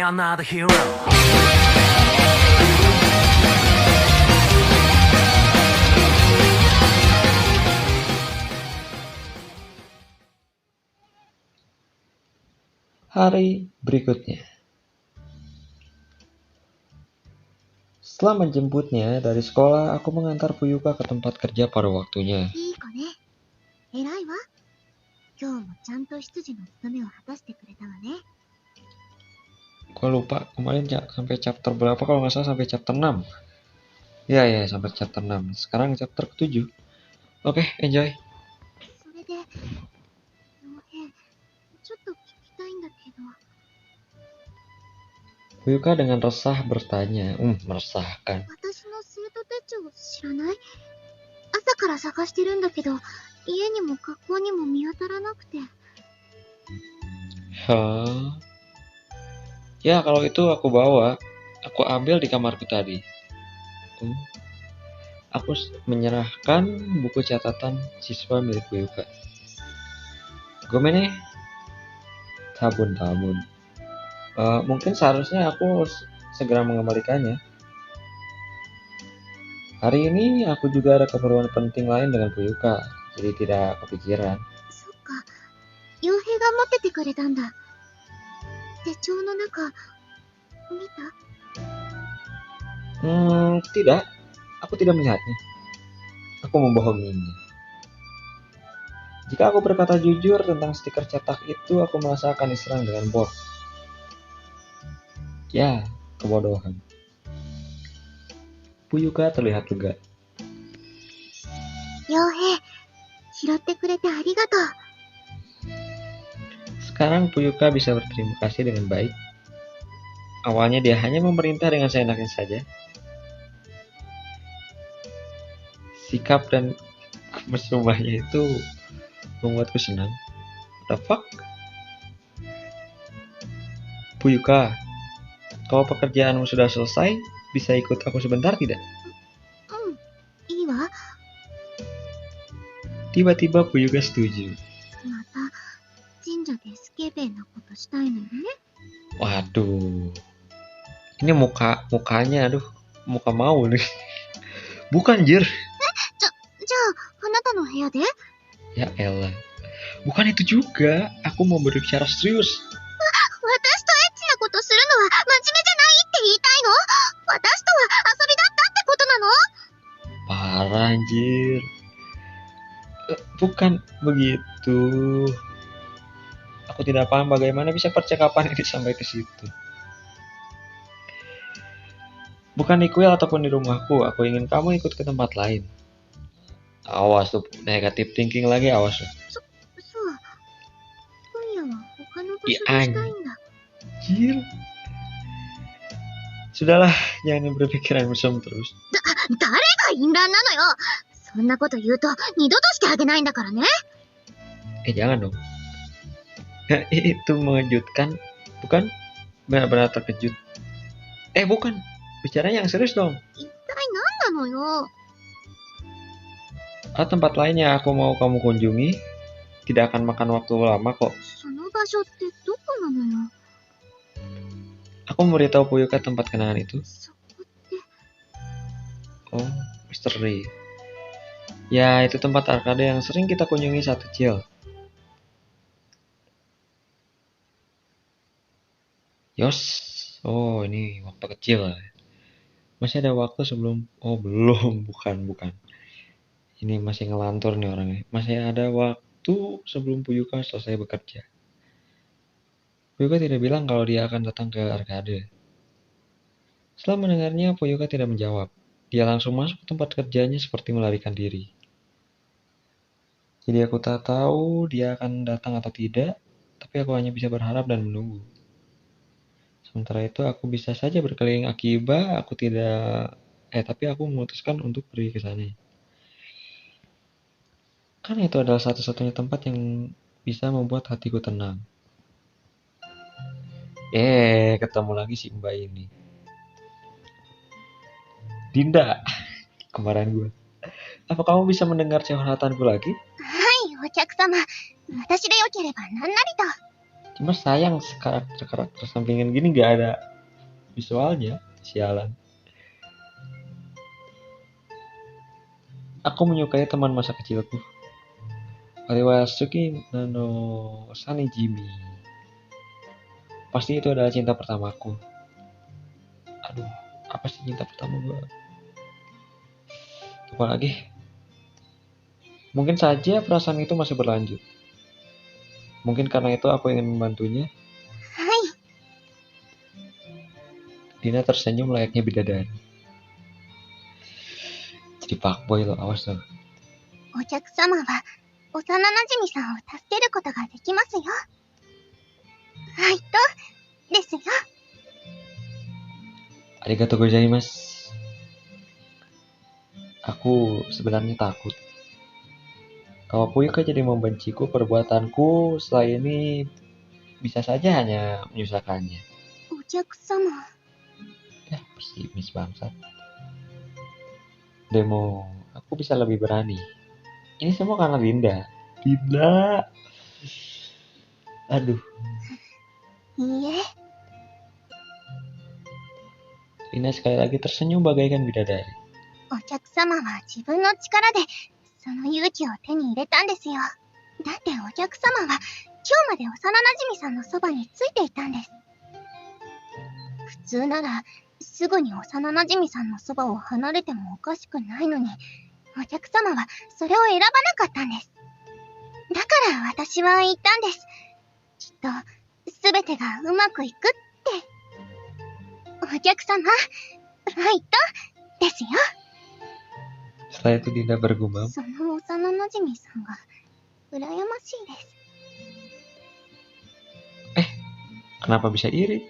are not a hero. Hari berikutnya. Setelah menjemputnya dari sekolah, aku mengantar Fuyuka ke tempat kerja pada waktunya. いい子ね。偉いわ。今日もちゃんと執事の務めを果たしてくれたわね。 Gue lupa kemarin sampai chapter berapa, kalau nggak salah sampai chapter 6. Ya, sampai chapter 6. Sekarang chapter ke-7. Oke, enjoy. それで、洋平、ちょっと聞きたいんだけど。 Fuyuka dengan resah bertanya. Meresahkan. 私の生徒手帳知らない？朝から探してるんだけど、家にも学校にも見当たらなくて。 Hah? Ya, kalau itu aku bawa. Aku ambil di kamarku tadi. Aku menyerahkan buku catatan siswa milik Fuyuka. Gomene? Tabun. Mungkin seharusnya aku segera mengembalikannya. Hari ini aku juga ada keperluan penting lain dengan Fuyuka, jadi tidak kepikiran. そっか、洋平が持っててくれたんだ。手帳の中、見た？ Tidak. Aku tidak melihatnya. Aku membohonginya. Jika aku berkata jujur tentang stiker cetak itu, aku merasa akan diserang dengan bot. Ya, kebodohan. Fuyuka terlihat lega. 洋平、拾ってくれてありがとう。 Sekarang Fuyuka bisa berterima kasih dengan baik. Awalnya dia hanya memerintah dengan seenaknya saja. Sikap dan bersumahnya itu membuatku senang. What the fuck? Fuyuka, kalau pekerjaanmu sudah selesai, bisa ikut aku sebentar tidak? いいわ。 Tiba-tiba Fuyuka setuju. また、神社でスケベなことしたいのよね。 Waduh. Ini mukanya, muka mau nih. Bukan, jir. じゃあ、あなたの部屋で？ Ya elah. Bukan itu juga. Aku mau berbicara serius. 私とエッチなことするのは真面目じゃないって言いたいの？私とは遊びだったってことなの？ Parah, anjir. Bukan begitu. Aku tidak paham bagaimana bisa percakapan ini sampai ke situ. Bukan di kuil ataupun di rumahku. Aku ingin kamu ikut ke tempat lain. Awas tuh, negative thinking lagi, awas tuh. そう。今夜は他の場所でしたいんだ。 Anjir. Sudahlah, jangan berpikiran mesum terus. 誰が淫乱なのよ。そんなこと言うと二度としてあげないんだからね。 Jangan dong. Itu mengejutkan, bukan? Benar-benar terkejut. Bukan. Bicaranya yang serius dong. 一体何なのよ。 Tempat lain yang aku mau kamu kunjungi. Tidak akan makan waktu lama kok. その場所ってどこなのよ。 Aku memberitahu Fuyuka tempat kenangan itu. そこって。 Oh, misteri. Ya, itu tempat arcade yang sering kita kunjungi saat kecil. Yos. Oh, ini waktu kecil. Masih ada waktu sebelum... Oh, belum. Bukan. Ini masih ngelantur nih orangnya. Masih ada waktu sebelum Fuyuka selesai bekerja. Fuyuka tidak bilang kalau dia akan datang ke arcade. Setelah mendengarnya, Fuyuka tidak menjawab. Dia langsung masuk ke tempat kerjanya seperti melarikan diri. Jadi aku tak tahu dia akan datang atau tidak, tapi aku hanya bisa berharap dan menunggu. Sementara itu aku bisa saja berkeliling Akiba, tapi aku memutuskan untuk pergi ke sana. Karena itu adalah satu-satunya tempat yang bisa membuat hatiku tenang. Ketemu lagi si Mbak ini. Dinda, kemarin gue. Apa kamu bisa mendengar curhatanku lagi? はい、お客様。私でよければ何なりと。Cuma sayang karakter sampingan gini gak ada visualnya. Sialan. Aku menyukai teman masa kecilku. Ariwasuki Nano Sani Jimmy. Pasti itu adalah cinta pertamaku. Aduh, apa sih cinta pertama gue? Lupa lagi. Mungkin saja perasaan itu masih berlanjut. Mungkin karena itu aku ingin membantunya. はい。 Dina tersenyum layaknya bidadari. Jadi fuckboy lo, awas lo. お客様は幼馴染さんを助けることができますよ。はいと、ですよ。 Arigatou gozaimasu. Aku sebenarnya takut. Kalau Puyuka jadi membenciku, perbuatanku setelah ini bisa saja hanya menyusahkannya. お客様。 Ya, pesimis bangsat. Demo, aku bisa lebih berani. Ini semua karena Dinda. Dinda. Aduh, いいえ、 Dinda sekali lagi tersenyum bagaikan bidadari. お客様は自分の力でその勇気を手に入れたんですよ。だってお客様は今日まで幼馴染さんのそばについていたんです。普通ならすぐに幼馴染さんのそばを離れてもおかしくないのに、お客様はそれを選ばなかったんです。だから私は言ったんです。きっと全てがうまくいくって。お客様、ファイトですよ。 Setelah itu Dinda bergumam. その幼馴染さんが羨ましいです。 Kenapa bisa iri? いいえ、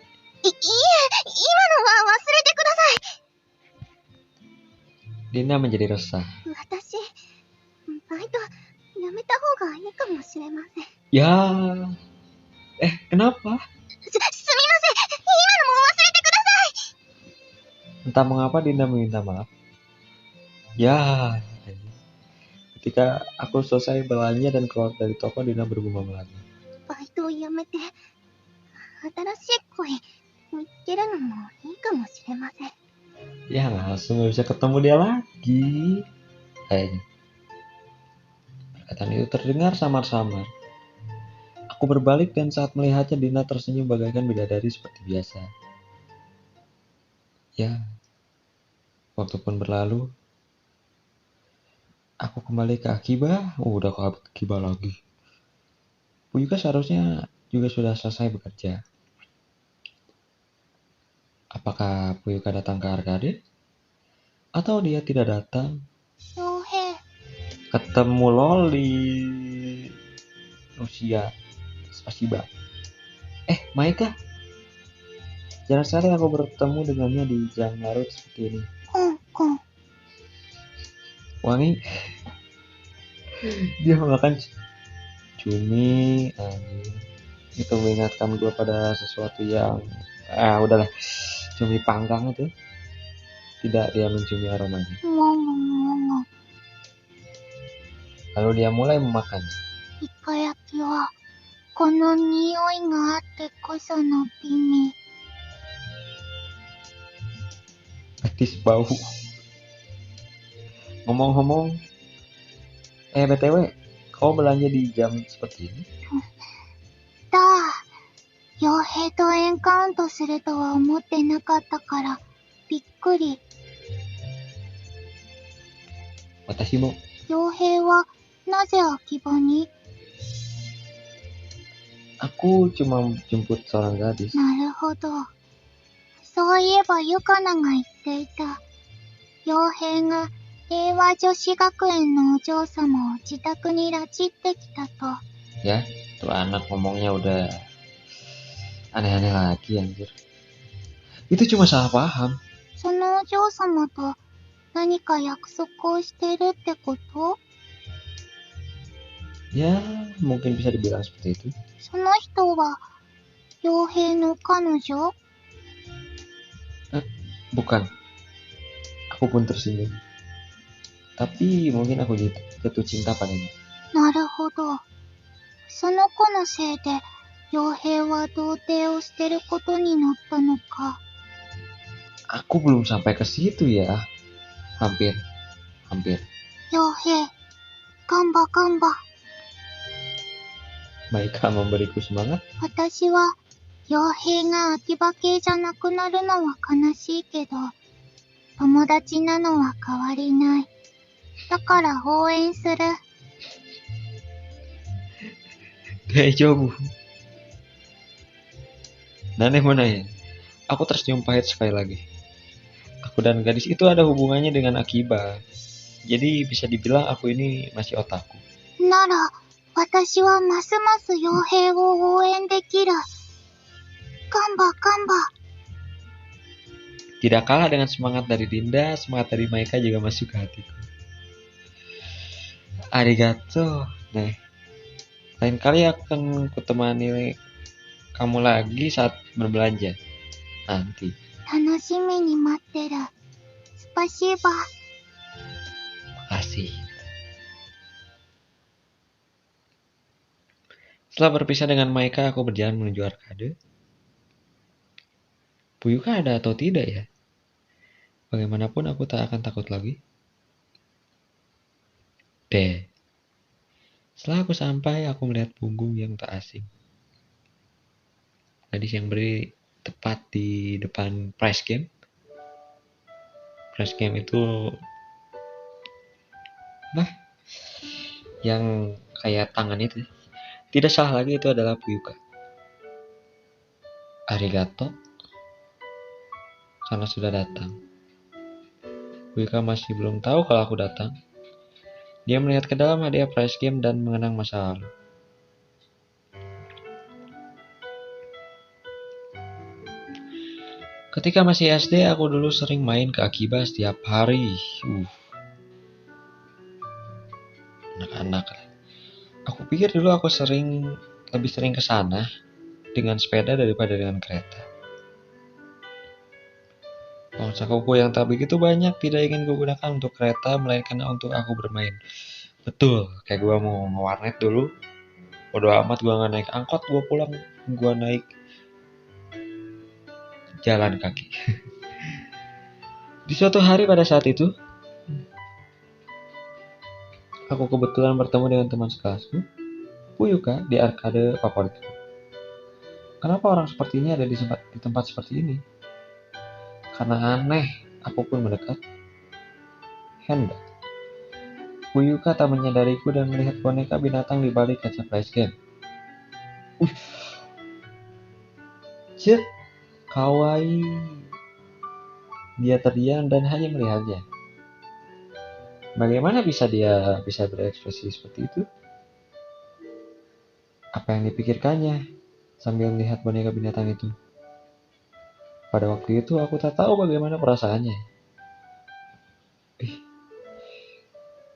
今のは忘れてください。 Dinda menjadi resah. 私、バイトやめた方がいいかもしれません。 Ya, kenapa? すみません、今のも忘れてください。 Entah mengapa Dinda meminta maaf. Ya, ketika aku selesai belanja dan keluar dari toko, Dinda bergumam lagi. バイトをやめて新しい恋見つけるのもいいかもしれません。 Ya, langsung gak bisa ketemu dia lagi. Kayaknya. Perkataan itu terdengar samar-samar. Aku berbalik dan saat melihatnya Dinda tersenyum bagaikan bidadari seperti biasa. Ya, waktu pun berlalu. Aku kembali ke Akiba. Udah ke Akiba lagi. Puyuka seharusnya juga sudah selesai bekerja. Apakah Puyuka datang ke arcade? Atau dia tidak datang? 翔平、 Ketemu Loli. Rusia. Spasiba. Maika. Jarang sekali aku bertemu dengannya di Jang Naruto seperti ini. コンコン。 Wangi. Dia makan cumi. Itu mengingatkan gue pada sesuatu yang udahlah, cumi panggang itu. Tidak dia menciumi aromanya. もごもご。 Lalu dia mulai memakannya. イカ焼きはこの匂いがあってこその美味。 Petis bau. Ngomong-ngomong, BTW, kau belanja di jam seperti ini? だあ、傭兵とエンカウントするとは思ってなかったからびっくり。 Watashi mo. 傭兵はなぜ秋葉に？ Aku cuma jemput seorang gadis. なるほど。そういえばユカナが言っていた。傭兵が平和女子学園のお嬢様を自宅に拉致ってきたと。 Ya, tuh anak ngomongnya udah aneh-aneh lagi anjir. Itu cuma salah paham. そのお嬢様と何か約束をしてるってこと？ Ya, mungkin bisa dibilang seperti itu. その人は傭兵の彼女？ Bukan. Aku pun tersinggung. Tapi mungkin aku jatuh cinta padanya. なるほど。その子のせいで傭兵は童貞を捨てることになったのか。Aku belum sampai ke situ ya. Hampir. 傭兵、ガンバガンバ。Maika memberiku semangat. 私は、傭兵が秋葉系じゃなくなるのは悲しいけど、友達なのは変わりない。だから応援する。Daijoubu. Naneh menanya. Aku tersenyum pahit sekali lagi. Aku dan gadis itu ada hubungannya dengan Akiba. Jadi bisa dibilang aku ini masih otaku. なら、私はますます傭兵を応援できる。ガンバガンバ。Tidak kalah dengan semangat dari Dinda, semangat dari Maika juga masuk ke hatiku. Arigato. Nah, lain kali aku akan kutemani kamu lagi saat berbelanja. Nanti. 楽しみに待ってる。スパシーバ。 Makasih. Setelah berpisah dengan Maika, aku berjalan menuju arkade. Puyuka ada atau tidak ya? Bagaimanapun aku tak akan takut lagi. Setelah aku sampai, aku melihat punggung yang tak asing. Gadis yang berdiri tepat di depan price game. Price game itu yang kayak tangan itu. Tidak salah lagi, itu adalah Puyuka. Arigato. Karena sudah datang. Puyuka masih belum tahu kalau aku datang. Dia melihat ke dalam hadiah prize game dan mengenang masa lalu. Ketika masih SD, aku dulu sering main ke Akiba setiap hari. Anak-anak. Aku pikir dulu aku lebih sering ke sana dengan sepeda daripada dengan kereta. Uang sakuku yang tak begitu banyak tidak ingin kugunakan untuk kereta, melainkan untuk aku bermain. Betul, kayak gue mau ngewarnet dulu. Bodo amat gue gak naik angkot, gue pulang, gue naik jalan kaki. Di suatu hari pada saat itu, aku kebetulan bertemu dengan teman sekelasku, Puyuka, di arkade favoritku. Kenapa orang seperti ini ada di tempat seperti ini? Karena aneh, aku pun mendekat. Hendak. Puyuka tak menyadariku dan melihat boneka binatang di balik kaca prize game. Cek, kawaii. Dia terdiam dan hanya melihatnya. Bagaimana dia bisa berekspresi seperti itu? Apa yang dipikirkannya sambil melihat boneka binatang itu? Pada waktu itu aku tak tahu bagaimana perasaannya.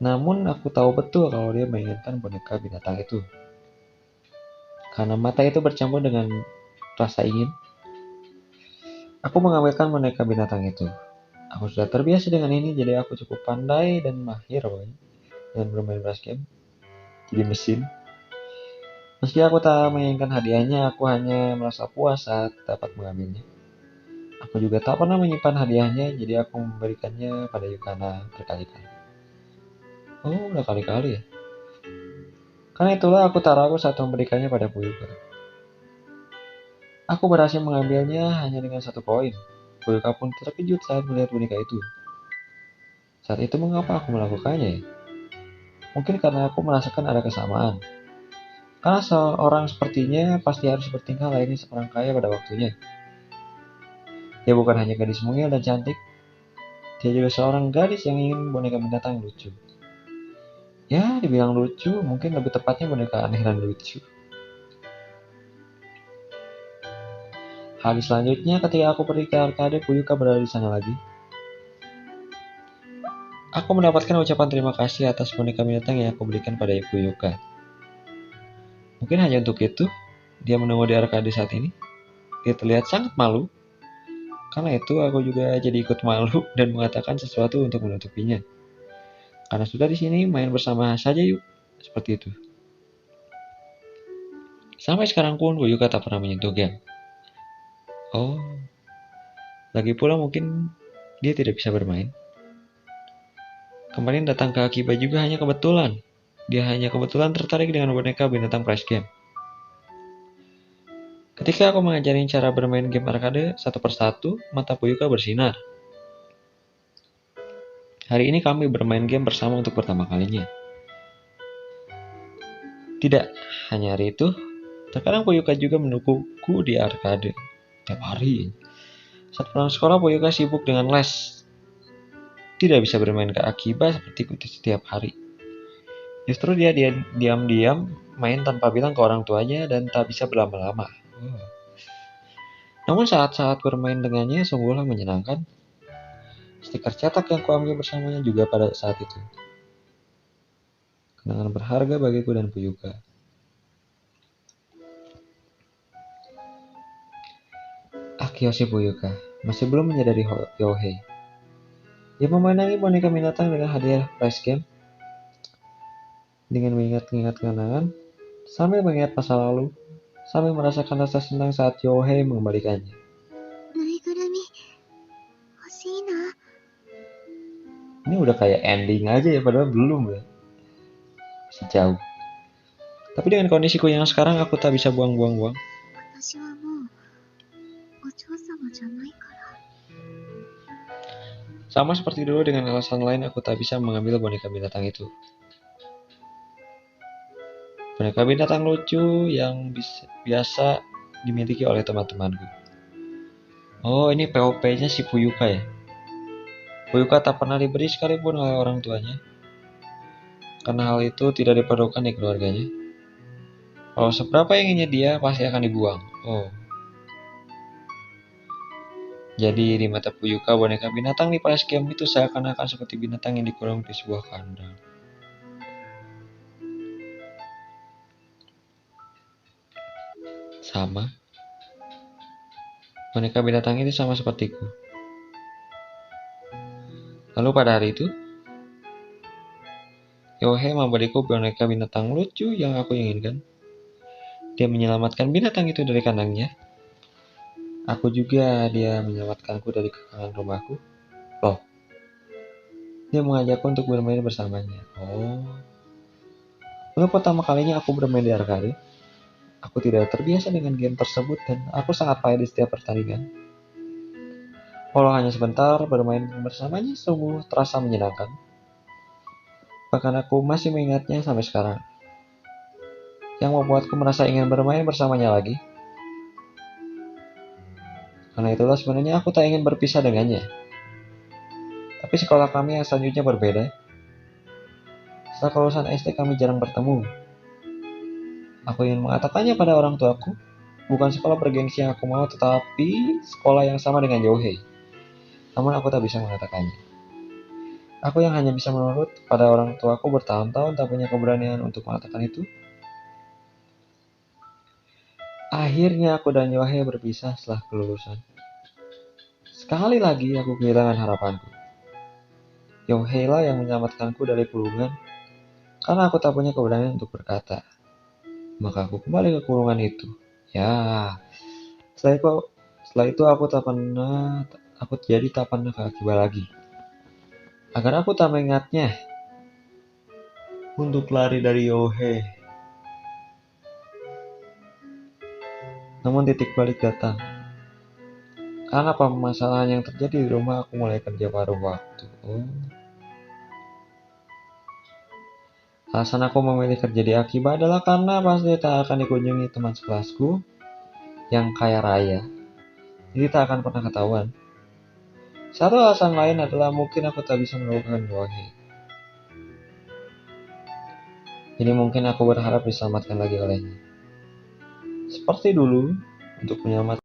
Namun aku tahu betul kalau dia menginginkan boneka binatang itu. Karena mata itu bercampur dengan rasa ingin, aku mengambilkan boneka binatang itu. Aku sudah terbiasa dengan ini, jadi aku cukup pandai dan mahir dengan bermain prize game. Jadi mesin. Meski aku tak menginginkan hadiahnya, aku hanya merasa puas saat dapat mengambilnya. Aku juga tak pernah menyimpan hadiahnya, jadi aku memberikannya pada Yukana berkali-kali. Oh, udah kali-kali ya? Karena itulah aku tak ragu saat memberikannya pada Puyuka. Aku berhasil mengambilnya hanya dengan 1 koin. Puyuka pun terkejut saat melihat boneka itu. Saat itu mengapa aku melakukannya ya? Mungkin karena aku merasakan ada kesamaan. Karena seorang sepertinya pasti harus bertingkah layaknya seorang kaya pada waktunya. Dia bukan hanya gadis mungil dan cantik. Dia juga seorang gadis yang ingin boneka binatang lucu. Ya, dibilang lucu, mungkin lebih tepatnya boneka aneh dan lucu. Hari selanjutnya ketika aku pergi ke arkade, Puyuka berada di sana lagi. Aku mendapatkan ucapan terima kasih atas boneka binatang yang aku berikan pada Puyuka. Mungkin hanya untuk itu, dia menunggu di arkade saat ini. Dia terlihat sangat malu. Karena itu aku juga jadi ikut malu dan mengatakan sesuatu untuk menutupinya. Karena sudah di sini, main bersama saja yuk. Seperti itu. Sampai sekarang pun Fuyuka tak pernah menyentuh game. Oh, lagi pula mungkin dia tidak bisa bermain. Kemarin datang ke Akiba juga hanya kebetulan. Dia hanya kebetulan tertarik dengan boneka binatang prize game. Ketika aku mengajarin cara bermain game arcade satu persatu, mata Fuyuka bersinar. Hari ini kami bermain game bersama untuk pertama kalinya. Tidak hanya hari itu, terkadang Fuyuka juga mendukungku di arcade. Tiap hari. Saat pulang sekolah, Fuyuka sibuk dengan les. Tidak bisa bermain ke Akiba seperti setiap hari. Justru dia diam-diam main tanpa bilang ke orang tuanya dan tak bisa berlama-lama. Namun saat-saat bermain dengannya sungguhlah menyenangkan. Stiker cetak yang kuambil bersamanya juga pada saat itu. Kenangan berharga bagiku dan Fuyuka. Kiyoshi Fuyuka masih belum menyadari Yohei. Dia memenangi boneka binatang dengan hadiah prize game. Dengan mengingat-ingat kenangan, sambil mengingat masa lalu, sambil merasakan rasa senang saat Yohei mengembalikannya. Ini udah kayak ending aja ya, padahal belum ya. Masih jauh. Tapi dengan kondisiku yang sekarang, aku tak bisa buang-buang. Sama seperti dulu, dengan alasan lain aku tak bisa mengambil boneka binatang itu. Boneka binatang lucu yang biasa dimiliki oleh teman-temanku. Oh, ini POP-nya si Fuyuka ya. Fuyuka tak pernah diberi sekalipun oleh orang tuanya. Karena hal itu tidak diperlukan di keluarganya. Kalau seberapa inginnya dia, pasti akan dibuang. Oh. Jadi di mata Fuyuka, boneka binatang di Palace Game itu seakan-akan seperti binatang yang dikurung di sebuah kandang. Sama. Boneka binatang itu sama sepertiku. Lalu pada hari itu, Yohei memberiku boneka binatang lucu yang aku inginkan. Dia menyelamatkan binatang itu dari kandangnya. Aku juga, dia menyelamatkanku dari kekangan rumahku. Loh, dia mengajakku untuk bermain bersamanya. Oh. Untuk pertama kalinya aku bermain di arcade. Aku tidak terbiasa dengan game tersebut dan aku sangat payah di setiap pertandingan. Walau hanya sebentar, bermain bersamanya sungguh terasa menyenangkan. Bahkan aku masih mengingatnya sampai sekarang. Yang membuatku merasa ingin bermain bersamanya lagi. Karena itulah sebenarnya aku tak ingin berpisah dengannya. Tapi sekolah kami yang selanjutnya berbeda. Setelah kelulusan SD kami jarang bertemu. Aku ingin mengatakannya pada orang tuaku. Bukan sekolah bergengsi yang aku mau, tetapi sekolah yang sama dengan Yohei. Namun aku tak bisa mengatakannya. Aku yang hanya bisa menurut pada orang tuaku bertahun-tahun tak punya keberanian untuk mengatakan itu. Akhirnya aku dan Yohei berpisah setelah kelulusan. Sekali lagi aku kehilangan harapanku. Yohei lah yang menyelamatkanku dari kurungan. Karena aku tak punya keberanian untuk berkata. Maka aku kembali ke kurungan itu. Ya, setelah itu aku jadi tak pernah ke Akiba lagi. Agar aku tak mengingatnya untuk lari dari Yohei. Namun titik balik datang. Karena permasalahan yang terjadi di rumah, aku mulai kerja paruh waktu. Oh. Alasan aku memilih kerja di Akiba adalah karena pasti tak akan dikunjungi teman sekelasku yang kaya raya. Jadi tak akan pernah ketahuan. Satu alasan lain adalah mungkin aku tak bisa menemukan Yohei. Jadi mungkin aku berharap diselamatkan lagi olehnya. Seperti dulu, untuk menyelamatkan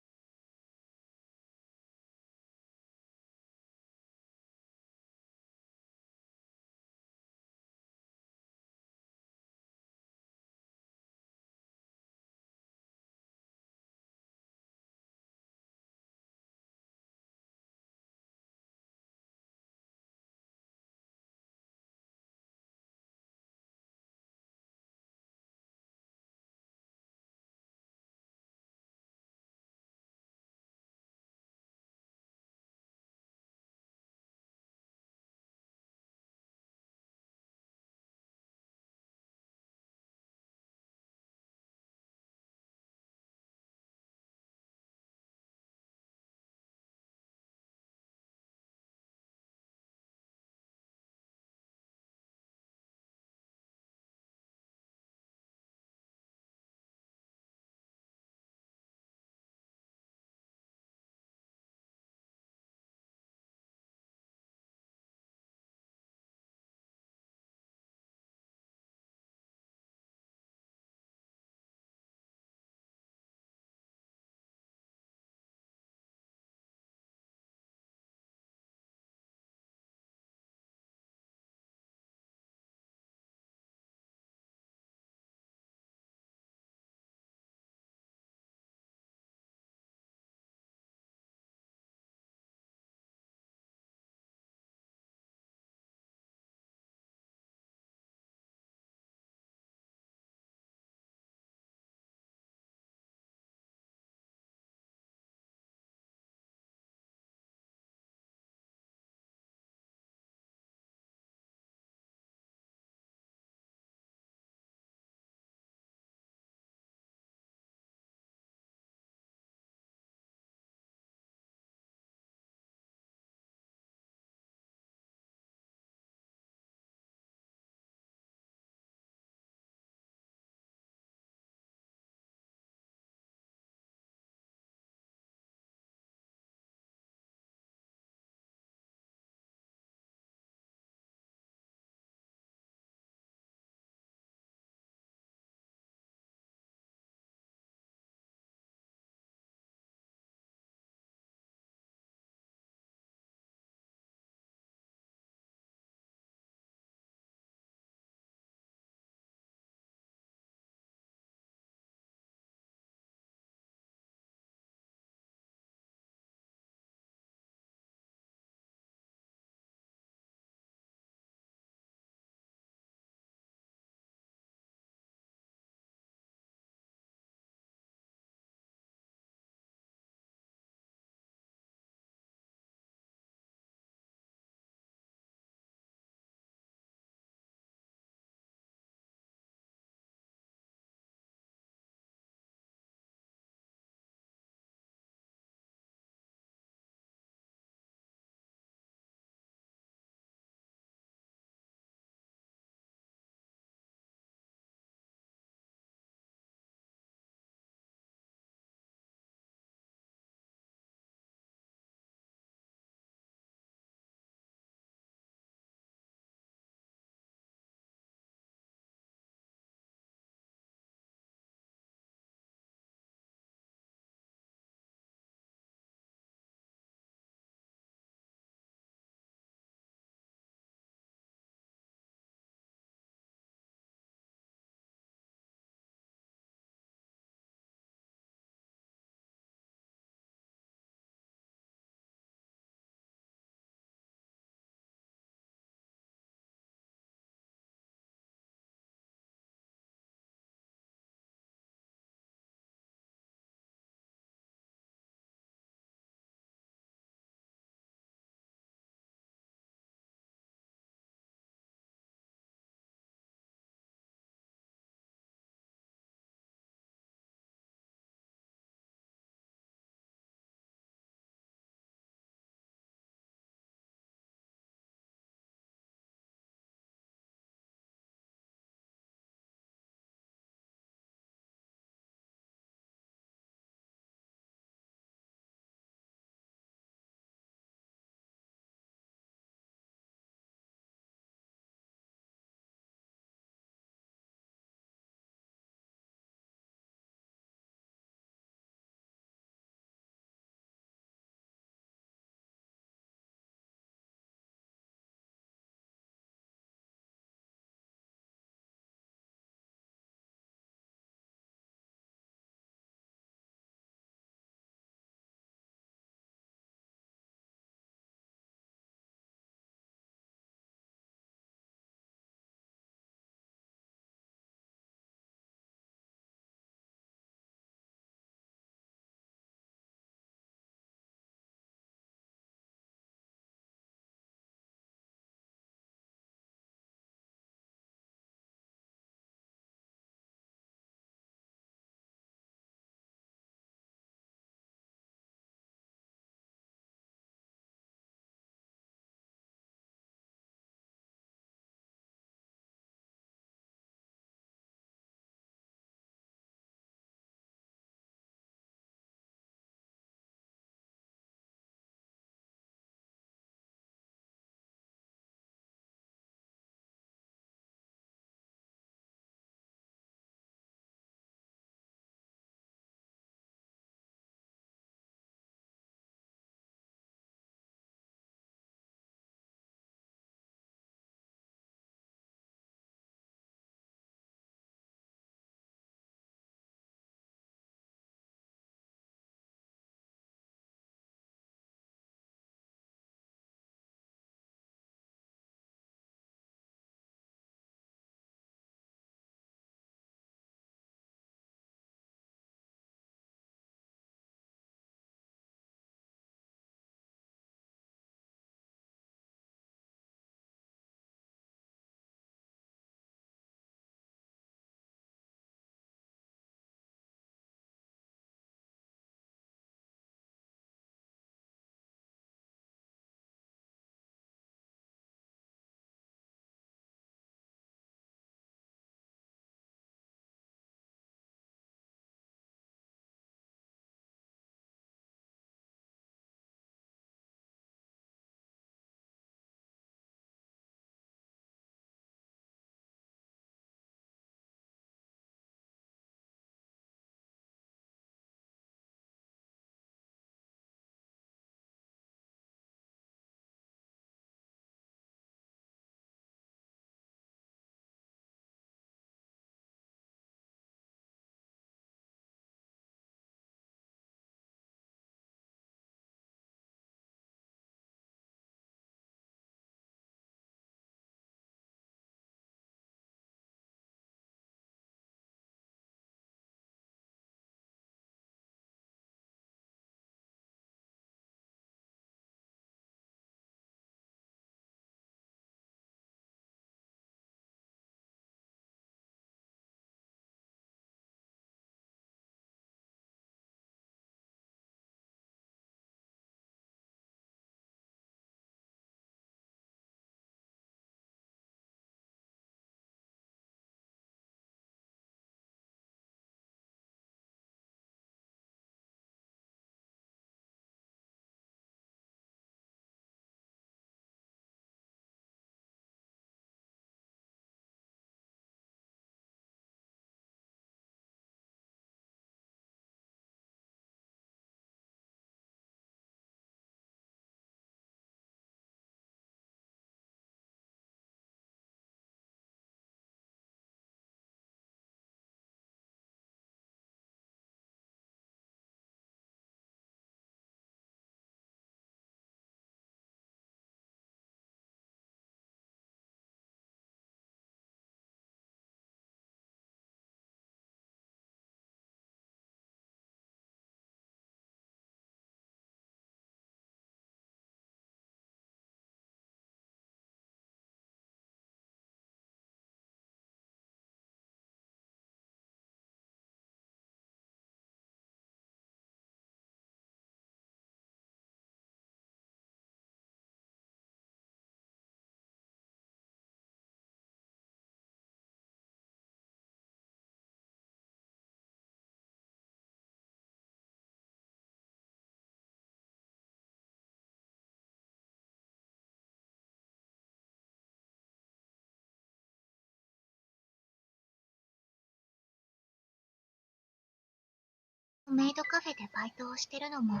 メイドカフェでバイトをしてるのも、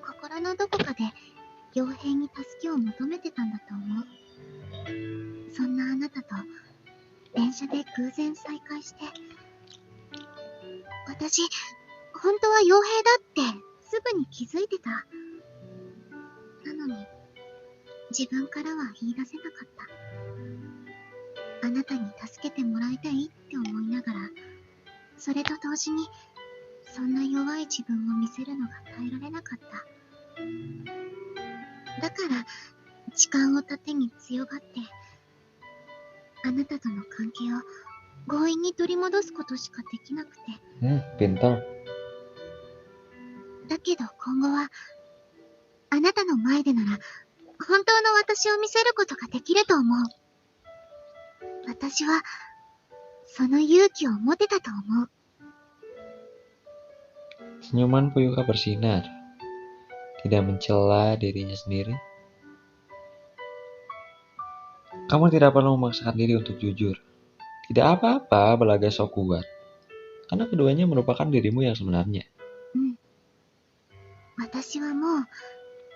心のどこかで傭兵に助けを求めてたんだと思う。そんなあなたと電車で偶然再会して、私、本当は傭兵だってすぐに気づいてた。なのに、自分からは言い出せなかった。あなたに助けてもらいたいって思いながら、それと同時に、そんな弱い自分を見せるのが耐えられなかった。だから、時間を盾に強がって、あなたとの関係を強引に取り戻すことしかできなくて。Pintar. だけど今後は、あなたの前でなら、本当の私を見せることができると思う。私は、その勇気を持てたと思う。Senyuman Fuyuka bersinar, tidak mencela dirinya sendiri. Kamu tidak perlu memaksakan diri untuk jujur. Tidak apa-apa berlagak sok kuat, karena keduanya merupakan dirimu yang sebenarnya. 私はもう、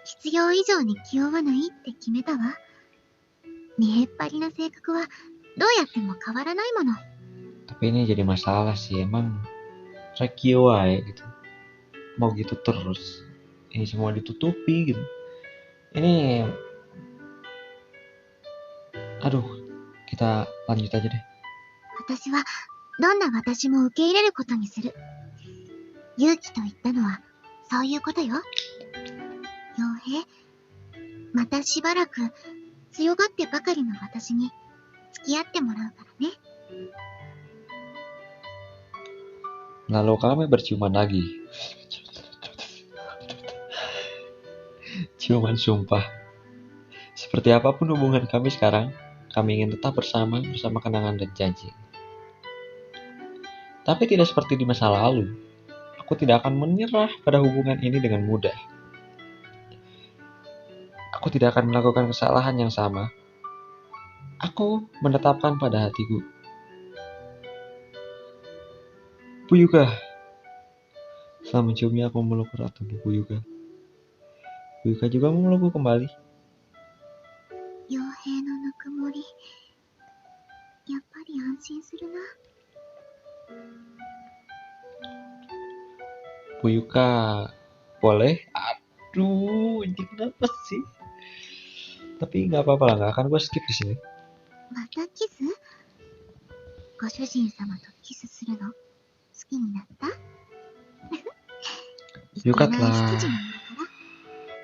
必要以上に気負わないって決めたわ。見えっ張りな性格は、どうやっても変わらないもの。Tapi ini jadi masalah sih, emang Rekio aja gitu. Mau gitu terus. Ini semua ditutupi gitu. Ini, aduh, kita lanjut aja deh. 私は、どんな私も受け入れることにする。勇気と言ったのは、そういうことよ。傭兵、またしばらく、強がってばかりの私に、付き合ってもらうからね。Lalu kami berciuman lagi. Ciuman sumpah. Seperti apapun hubungan kami sekarang, kami ingin tetap bersama kenangan dan janji. Tapi tidak seperti di masa lalu. Aku tidak akan menyerah pada hubungan ini dengan mudah. Aku tidak akan melakukan kesalahan yang sama. Aku menetapkan pada hatiku. Fuyuka. Setelah menciumnya, aku memeluk erat tubuh Fuyuka. Fuyuka juga memelukku kembali. 傭兵のぬくもり、やっぱり安心するな。Fuyuka, boleh? Aduh, ini kenapa sih? Tapi nggak apa-apa lah, nggak akan gue skip di sini. またキス？ご主人様とキスするの好きになった？ Fuyuka telah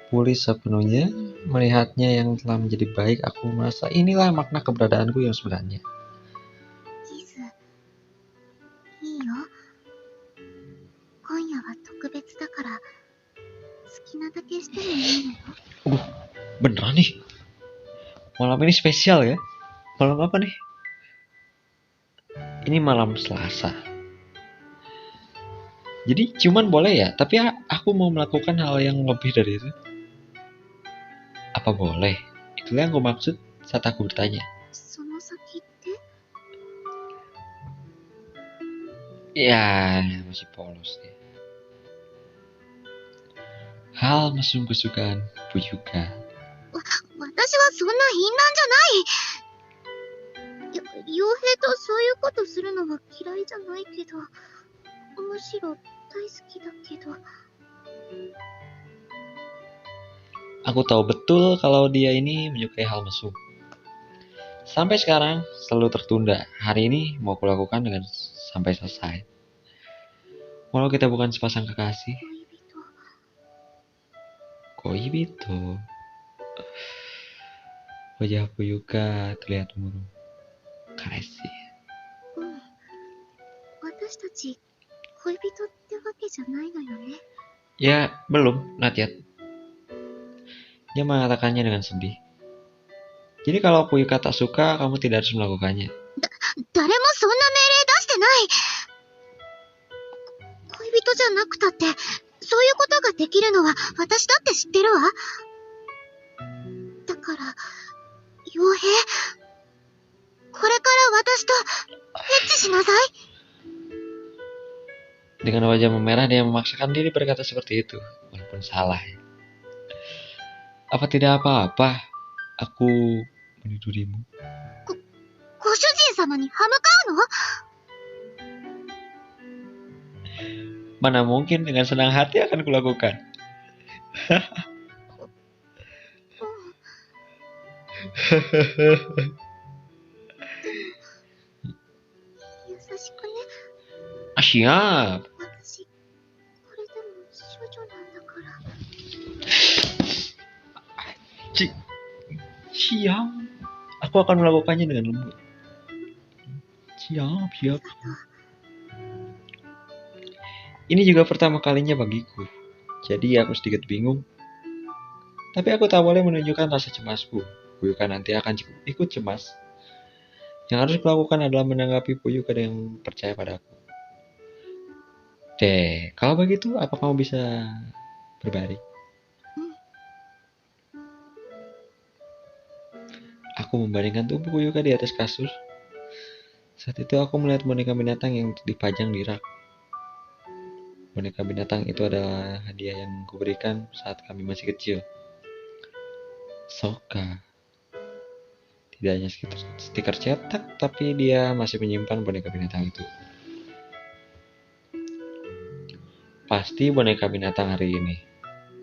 pulih sepenuhnya. Melihatnya yang telah menjadi baik, aku merasa inilah makna keberadaanku yang sebenarnya. キス、いいよ。今夜は特別だから、好きなだけしてもいいのよ。Aduh, beneran nih. Malam ini spesial ya. Malam apa nih? Ini malam Selasa. Jadi ciuman boleh ya, tapi aku mau melakukan hal yang lebih dari itu. Apa boleh? Itulah yang aku maksud saat aku bertanya. その先って？ Ya, masih polos deh. Hal mesum kesukaan Fuyuka. 私はそんな淫乱じゃない。傭兵とそういうことするのは嫌いじゃないけど、むしろ大好きだけど。 Aku tahu betul kalau dia ini menyukai hal mesum. Sampai sekarang selalu tertunda. Hari ini mau kulakukan dengan sampai selesai. Walau kita bukan sepasang kekasih. Koibito. Wajah Fuyuka terlihat murung. Kasih. 私たち恋人ってわけじゃないのよね。 Ya, belum, not yet. Dia mengatakannya dengan sedih. Jadi kalau Fuyuka tak suka, kamu tidak harus melakukannya. 誰もそんな命令出してない。恋人じゃなくたって、そういうことができるのは私だって知ってるわ。だから、傭兵、これから私とエッチしなさい。Dengan wajah memerah dia memaksakan diri berkata seperti itu, walaupun salah. Apa tidak apa-apa? Aku menidurimu. ご主人様に歯向かうの？ Mana mungkin, dengan senang hati akan kulakukan. 優しくね。 Siap. 私、これでも処女なんだから。 Siap. Aku akan melakukannya dengan lembut. Siap, siap. Ini juga pertama kalinya bagiku. Jadi aku sedikit bingung. Tapi aku tak boleh menunjukkan rasa cemasku. Puyuka nanti akan ikut cemas. Yang harus kulakukan adalah menanggapi Puyuka yang percaya padaku. Kalau begitu, apa kamu bisa berbaring? Aku membaringkan tubuh Puyuka di atas kasur. Saat itu aku melihat boneka binatang yang dipajang di rak. Boneka binatang itu adalah hadiah yang kuberikan saat kami masih kecil. Soka. Tidak hanya stiker cetak, tapi dia masih menyimpan boneka binatang itu. Pasti boneka binatang hari ini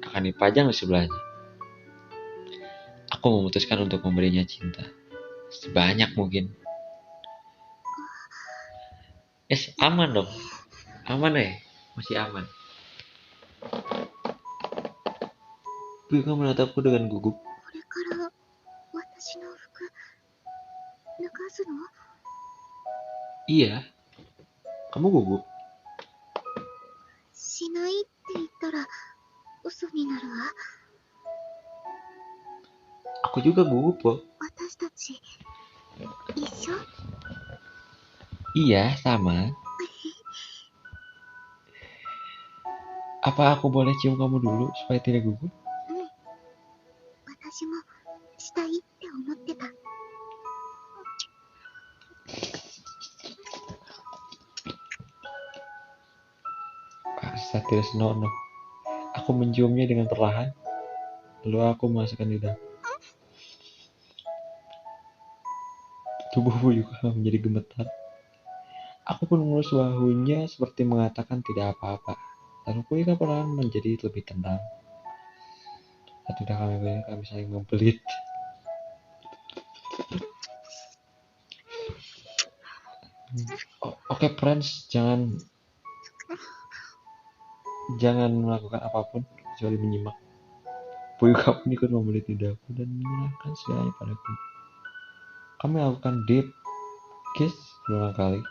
akan dipajang di sebelahnya. Aku memutuskan untuk memberinya cinta. Sebanyak mungkin. Aman dong. Aman ya? Masih aman. Puyuka menatapku dengan gugup. これから私の服脱がすの？ Iya. Kamu gugup? しないって言ったら嘘になるわ。 Aku juga gugup loh. 私たち一緒？ Iya, sama. Apa aku boleh cium kamu dulu supaya tidak gugup? 私もしたいって思ってた。 Satir senonoh. Aku menciumnya dengan perlahan. Lalu aku memasukkan lidah. Tubuh Puyuka menjadi gemetar. Aku pun mengelus bahunya seperti mengatakan tidak apa-apa. Lalu Puyuka perlahan menjadi lebih tenang. Saat sudah kami saling membelit. Oke, friends, jangan melakukan apapun kecuali menyimak. Puyuka pun ikut membelit lidahku dan menyerahkan segalanya padaku. Kami melakukan deep kiss berulang kali.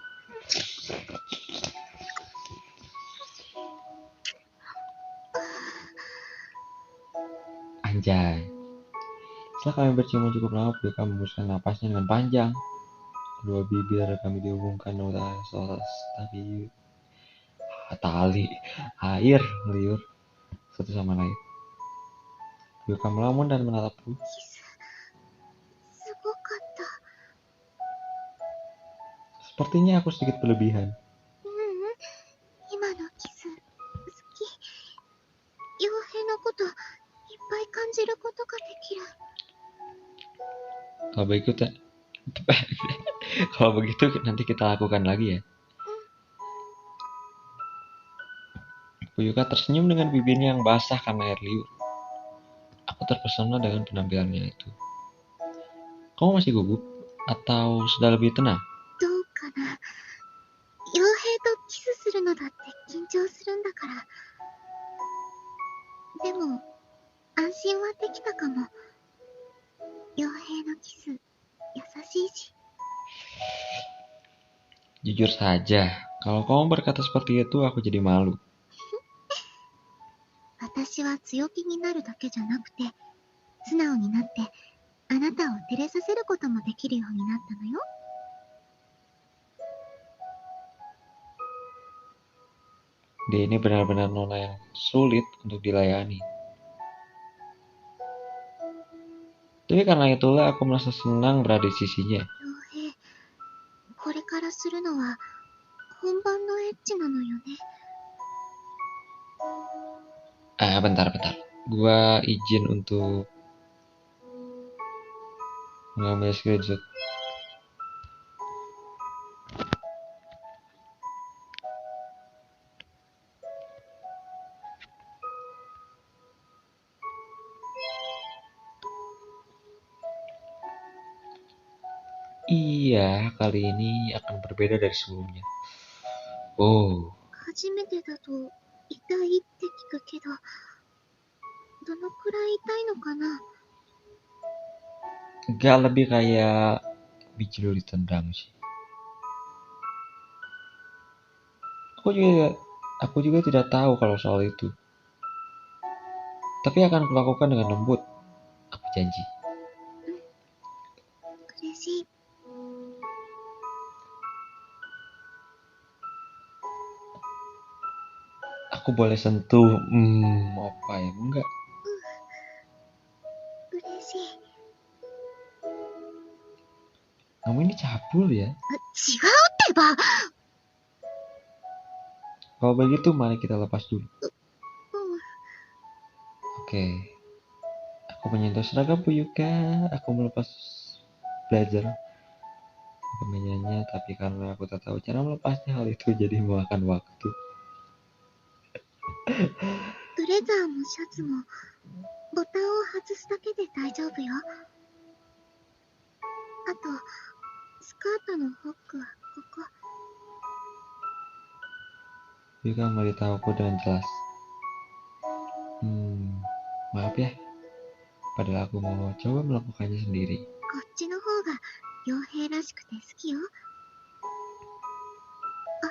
Anjay. Setelah kami berciuman cukup lama, Puyuka membuskan napasnya dengan panjang. Kedua bibir kami dihubungkan oleh tali air meliur satu sama lain. Puyuka melamun dan menatapku. すごかった。 Sepertinya aku sedikit berlebihan. 今のキス好き。傭兵のこといっぱい感じることができる。 Kalau begitu nanti kita lakukan lagi ya. Puyuka tersenyum dengan bibirnya yang basah karena air liur. Aku terpesona dengan penampilannya itu. Kamu masih gugup? Atau sudah lebih tenang? どうかな。傭兵とキスするのだって緊張するんだから。でも安心はできたかも。傭兵のキス優しいし。 Jujur saja, kalau kamu berkata seperti itu aku jadi malu. 私は強気になるだけじゃなくて、素直になってあなたを照れさせることもできるようになったのよ。 Dia ini benar-benar nona yang sulit untuk dilayani. Tapi karena itulah aku merasa senang berada di sisinya. 傭兵、これからするのは本番のエッチなのよね。Bentar. Gua izin untuk mengambil screenshot. Iya, kali ini akan berbeda dari sebelumnya. Oh, 初めてだと痛いって聞くけど、どのくらい痛いのかな？ enggak, lebih kayak biji lu ditendang sih. Aku juga aku juga tidak tahu kalau soal itu. Tapi akan kulakukan dengan lembut. Aku janji. 嬉しい。Aku boleh sentuh. Apa ya? Enggak. 嬉しい。Kamu ini cabul ya. 違うってば。Kalau begitu mari kita lepas dulu. うん。 Oke. Aku menyentuh seragam Puyuka. Aku melepas blazer kemejanya, tapi karena aku tak tahu cara melepasnya, hal itu jadi memakan waktu. ブレザーもシャツもボタンを外すだけで大丈夫よ。あと、スカートのホックはここ。Puyuka memberitahuku dengan jelas. Maaf ya. Padahal aku mau coba melakukannya sendiri. こっちの方が傭兵らしくて好きよ。好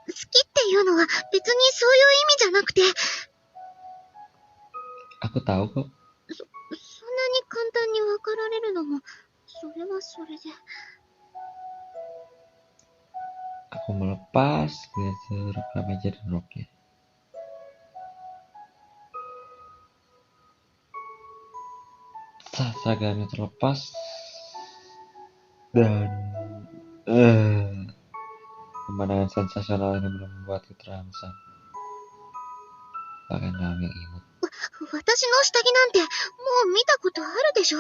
きっていうのは別にそういう意味じゃなくて、Aku tahu kok. そんなに簡単に分かられるのも、それはそれで。Aku melepas blazer, kemeja, dan roknya. Saat seragamnya terlepas dan pemandangan sensasional ini belum membuatku terangsang. Bahkan dalam yang imut. 私の下着なんてもう見たことあるでしょ？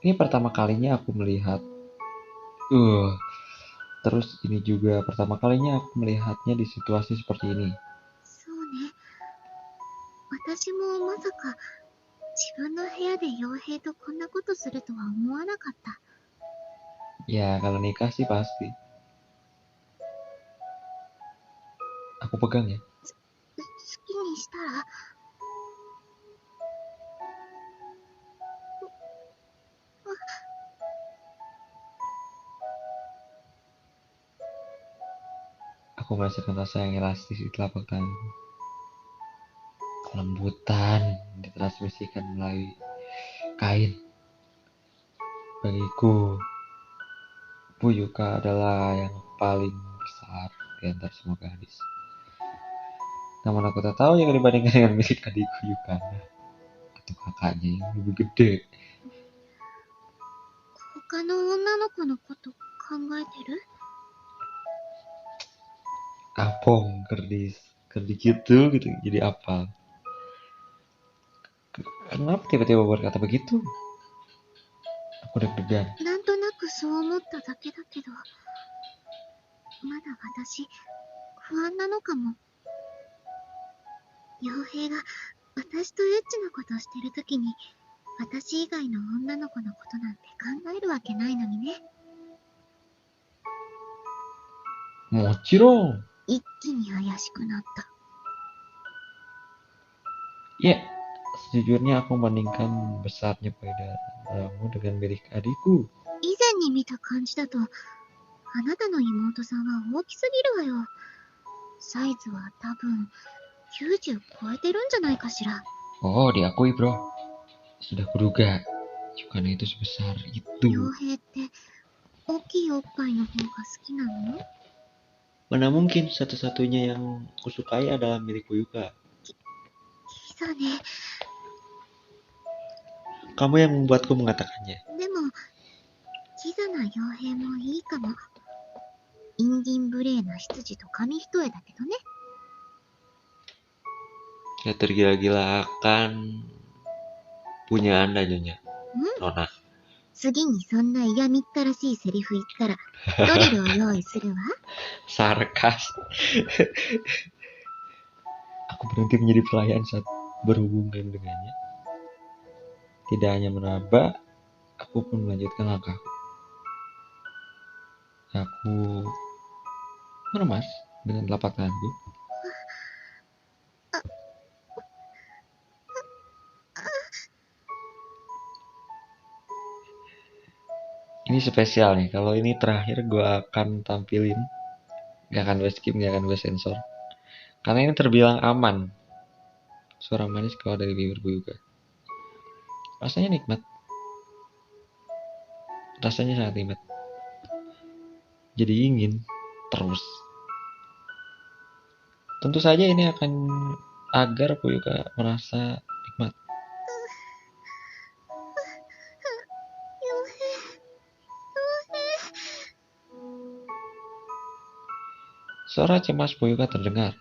Ini pertama kalinya aku melihat. Terus ini juga pertama kalinya aku melihatnya di situasi seperti ini. そうね。私もまさか自分の部屋で傭兵とこんなことするとは思わなかった。 Ya, kalau nikah sih pasti. Aku pegang ya. 好きにしたら？ Aku merasakan rasa yang elastis di telapak tanganku. Kelembutan ditransmisikan melalui kain. Bagiku, Puyuka adalah yang paling besar di antara semua gadis. Namun aku tak tahu jika dibandingkan dengan milik adikku Yukana atau kakaknya yang lebih gede. 他の女の子のこと考えてる？ Apong, kerdis gitu jadi apal. Kenapa tiba-tiba berkata begitu? Aku deg-degan. なんとなくそう思っただけだけど、まだ私、不安なのかも。傭兵が私とエッチなことしてるときに、私以外の女の子のことなんて考えるわけないのにね。もちろん。一気に怪しくなった。 Ya, sejujurnya aku membandingkan besarnya payudaramu dengan milik adikku. 以前に見た感じだと、あなたの妹さんは大きすぎるわよ。サイズは多分90超えてるんじゃないかしら。 Oh, diakui bro. Sudah kuduga. Yukana itu sebesar itu. 傭兵って大きいおっぱいの方が好きなの？ Mana mungkin satu-satunya yang kusukai adalah milik Puyuka. キザね。 Kamu yang membuatku mengatakannya. でも、キザな傭兵もいいかも。インディン無礼な執事と紙一重だけどね。Ya tergila-gila akan punya Anda Nyonya ん Nona. 次にそんな嫌みったらしいセリフ言ったら、ドリルを用意するわ。 Sarkas. Aku berhenti menjadi pelayan saat berhubungan dengannya. Tidak hanya menabrak, aku pun melanjutkan langkahku. Aku meremas dengan telapak tanganku. Ini spesial nih. Kalau ini terakhir gue akan tampilin. Gak akan gue skip, gak akan gue sensor. Karena ini terbilang aman. Suara manis keluar dari bibirku juga. Rasanya nikmat. Rasanya sangat nikmat. Jadi ingin terus. Tentu saja ini akan agar Fuyuka merasa nikmat. Suara cemas Fuyuka terdengar.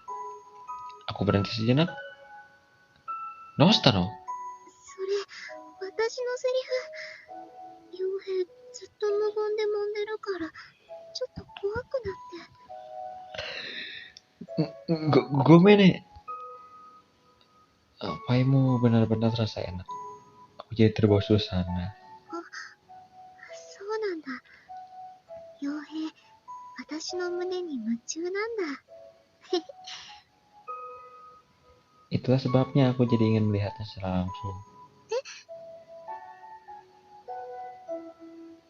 Aku berhenti sejenak. Dosta no? それ、私のセリフ。傭兵、ずっと無言で揉んでるから、ちょっと怖くなって。Gomene. Apaimu benar-benar terasa enak. Aku jadi terbawa suasana. そうなんだ。傭兵、私の胸に夢中なんだ。Itulah sebabnya aku jadi ingin melihatnya secara langsung.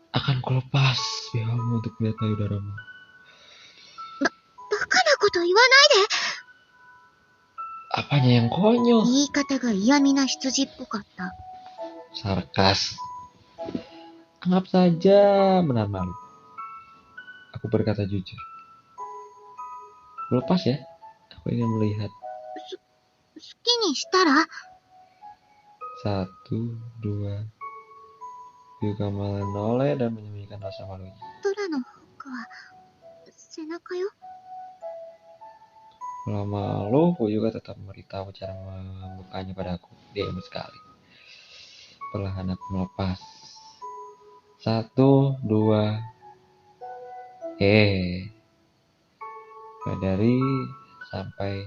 Akan kulepas biamu untuk melihat payudaramu. バカなこと言わないで。 Apanya yang konyol? 言い方が嫌味な羊っぽかった。 Sarkas. Anggap saja benar malu. Aku berkata jujur. Lepas ya. Aku ingin melihat. 好きにしたら 1, 2. Fuyuka menoleh dan menyembunyikan rasa malunya. ドラのフックは背中よ。 Kalau malu, Fuyuka tetap memberitahu cara membukanya padaku. Dia imut sekali. Perlahan aku melepas. 1, 2. Dari sampai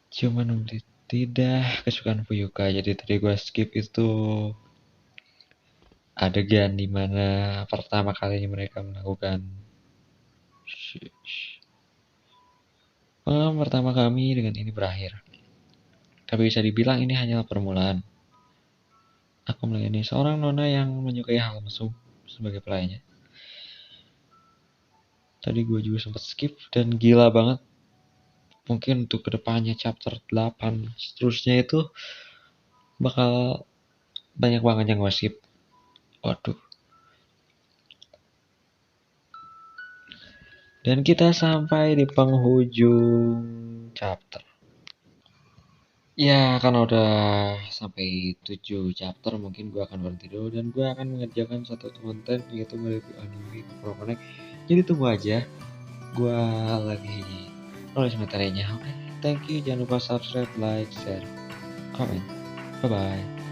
cuman tidak kesukaan Fuyuka. Jadi tadi gue skip itu adegan dimana pertama kalinya mereka melakukan pengalaman pertama kami dengan ini berakhir. Tapi bisa dibilang ini hanyalah permulaan. Aku melayani seorang nona yang menyukai hal mesum sebagai pelayannya. Tadi gue juga sempat skip dan gila banget. Mungkin untuk kedepannya chapter 8 seterusnya itu bakal banyak banget yang gue skip. Waduh. Dan kita sampai di penghujung chapter. Ya, karena udah sampai 7 chapter, mungkin gue akan berhenti dulu dan gue akan mengerjakan satu konten yaitu mereview anime Pro Connect. Jadi tunggu aja, gue lagi nulis materinya. Oke, thank you, jangan lupa subscribe, like, share, comment. Bye bye.